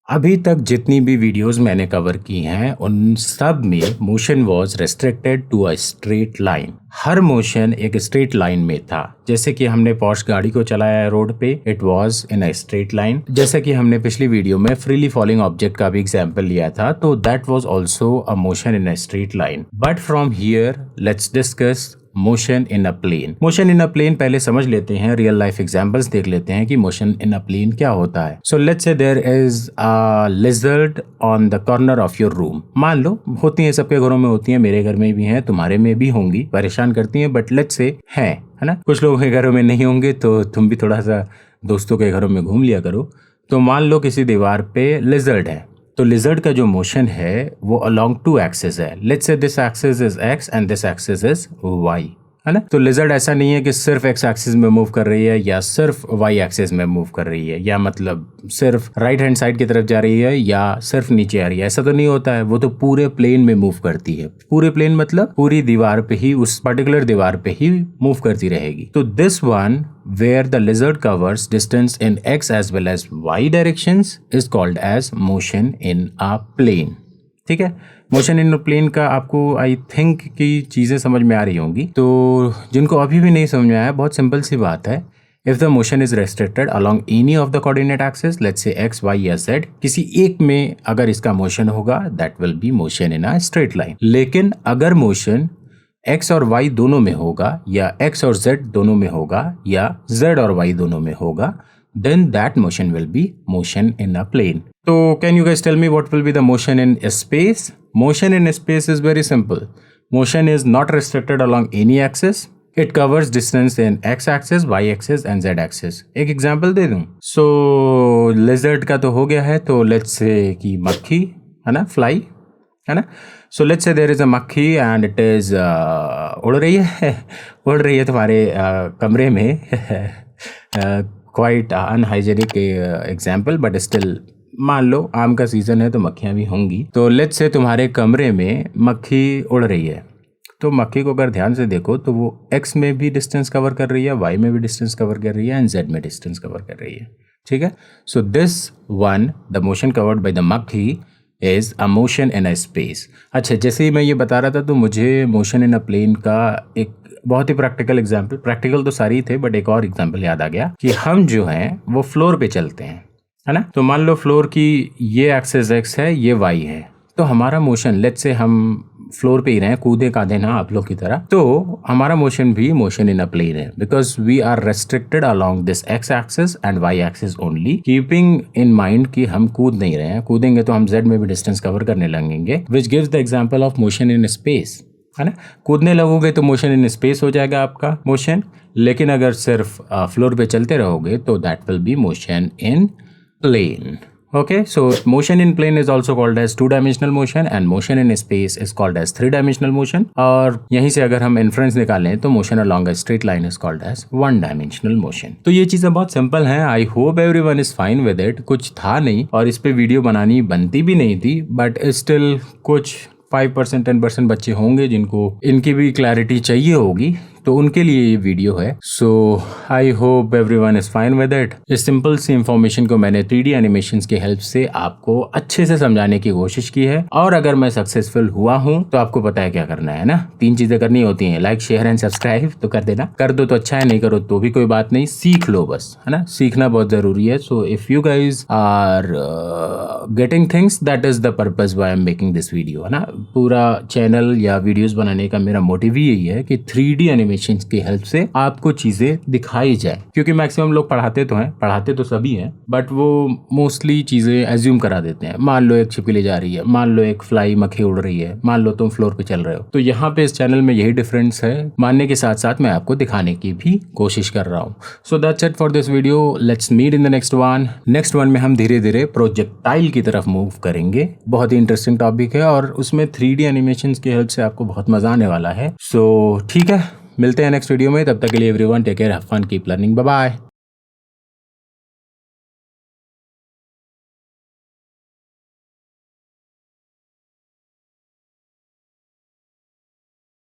अभी तक जितनी भी वीडियोस मैंने कवर की हैं उन सब में motion was restricted to a straight line. हर मोशन एक स्ट्रेट लाइन में था। जैसे कि हमने पोर्श गाड़ी को चलाया रोड पे, it was in a straight line. जैसे कि हमने पिछली वीडियो में फ्रीली फॉलिंग ऑब्जेक्ट का भी एग्जांपल लिया था, तो that was also a motion in a straight line. But from here let's discuss motion in a plane. Motion in a plane पहले समझ लेते हैं, रियल लाइफ एग्जांपल्स देख लेते हैं कि मोशन इन अ प्लेन क्या होता है। So let's say there is a lizard on the corner of your room. मान लो होती हैं, सबके घरों में होती हैं, मेरे घर में भी हैं, तुम्हारे में भी होंगी, परेशान करती हैं, बट लेट्स से है ना। कुछ लोगों के घरों में नहीं होंगे तो तुम भी थोड़ा सा दोस्तों के घरों में घूम लिया करो। तो मान लो किसी दीवार पे लिजर्ड है, तो लिजर्ड का जो मोशन है वो अलोंग टू एक्सिस है। Let's say this axis is X and this axis is Y, है ना। तो लिजर्ड ऐसा नहीं है कि सिर्फ एक्स एक्सिस में मूव कर रही है या सिर्फ वाई एक्सिस में मूव कर रही है, या मतलब सिर्फ राइट हैंड साइड की तरफ जा रही है या सिर्फ नीचे आ रही है, ऐसा तो नहीं होता है। वो तो पूरे प्लेन में मूव करती है। पूरे प्लेन मतलब पूरी दीवार पे ही, उस पर्टिकुलर दीवार पे ही मूव करती रहेगी। तो this one where the lizard covers distance in x as well as y directions is called as motion in a plane। ठीक है, मोशन इन प्लेन का आपको आई थिंक कि चीज़ें समझ में आ रही होंगी। तो जिनको अभी भी नहीं समझ में आया, बहुत सिंपल सी बात है। If the motion is restricted along any of the coordinate axis, let's say X Y या जेड, किसी एक में अगर इसका मोशन होगा that will be motion in a straight line. लेकिन अगर मोशन x और y दोनों में होगा, या x और z दोनों में होगा, या z और y दोनों में होगा, then that motion will be motion in a plane। तो can you guys tell me what will be the motion in space? Motion in space is very simple. Motion is not restricted along any axis. It covers distance in x axis, y axis and z axis। एक example दे दूं? So lizard का तो हो गया है, तो let's say कि मक्खी है ना, फ्लाई है ना। So let's say there is a मक्खी एंड इट इज उड़ रही है तुम्हारे कमरे में। Quite unhygienic example, but still मान लो आम का सीजन है तो मक्खियाँ भी होंगी। तो लेट्स से तुम्हारे कमरे में मक्खी उड़ रही है, तो मक्खी को अगर ध्यान से देखो तो वो एक्स में भी डिस्टेंस कवर कर रही है, वाई में भी डिस्टेंस कवर कर रही है एंड जेड में डिस्टेंस कवर कर रही है। ठीक है, so this one the motion covered by the मक्खी is a motion in a space. अच्छा, जैसे ही मैं ये बता रहा था तो मुझे मोशन इन अ प्लेन का एक बहुत ही प्रैक्टिकल एग्जाम्पल, प्रैक्टिकल तो सारी थे बट एक और एग्जाम्पल याद आ गया कि हम जो हैं वो फ्लोर पे चलते हैं, है ना। तो मान लो फ्लोर की ये एक्सिस एक्स है, ये वाई है, तो हमारा मोशन, लेट्स से हम फ्लोर पे ही रहे, कूदे कादे ना आप लोग की तरह, तो हमारा मोशन भी मोशन इन अ प्लेन है, because we are restricted along this X axis and Y axis only, keeping in mind कि हम कूद नहीं रहे हैं। कूदेंगे तो हम जेड में भी डिस्टेंस कवर करने लगेंगे, which gives the example of motion in space, है ना। कूदने लगोगे तो मोशन इन स्पेस हो जाएगा आपका मोशन, लेकिन अगर सिर्फ फ्लोर पे चलते रहोगे तो that will be motion in plane. Okay, so motion in plane is also called as two-dimensional motion and motion in space is called as three-dimensional motion। और यहीं से अगर हम inference निकालें तो motion along a straight line is called as one-dimensional motion। तो ये चीज़ें बहुत सिंपल हैं। I hope everyone is fine with it। कुछ था नहीं और इस पे वीडियो बनानी बनती भी नहीं थी, बट स्टिल कुछ 5% 10% बच्चे होंगे जिनको इनकी भी क्लैरिटी चाहिए होगी, तो उनके लिए ये वीडियो है। So I hope everyone is fine with it. इस सिंपल सी इंफॉर्मेशन को मैंने 3D एनिमेशंस की हेल्प से आपको अच्छे से समझाने की कोशिश की है, और अगर मैं सक्सेसफुल हुआ हूं तो आपको पता है क्या करना है ना। 3 चीजें करनी होती हैं, लाइक शेयर एंड सब्सक्राइब तो कर देना, कर दो तो अच्छा है, नहीं करो तो भी कोई बात नहीं, सीख लो बस, है ना। सीखना बहुत जरूरी है। So if you guys are getting things, that is the purpose why I am making this video, है ना। पूरा चैनल या वीडियोस बनाने का मेरा मोटिव ही यही है कि 3D एनिमेशन की हेल्प से आपको चीजें दिखाई जाए, क्योंकि मैक्सिमम लोग पढ़ाते तो हैं, पढ़ाते तो सभी हैं, बट वो मोस्टली चीजें एज्यूम करा देते हैं। मान लो एक छिपकली जा रही है, मान लो एक फ्लाई मक्खी उड़ रही है, मान लो तुम फ्लोर पे चल रहे हो, तो यहाँ पे इस चैनल में यही डिफरेंस है। मानने के साथ साथ मैं आपको दिखाने की भी कोशिश कर रहा हूँ। So that's it for this video. Let's meet in the next one. Next one में हम धीरे धीरे प्रोजेक्टाइल की तरफ मूव करेंगे। बहुत ही इंटरेस्टिंग टॉपिक है और उसमें 3D एनिमेशन की हेल्प से आपको बहुत मजा आने वाला है। सो ठीक है, मिलते हैं नेक्स्ट वीडियो में। तब तक के लिए everyone take care, have fun, keep learning, bye bye.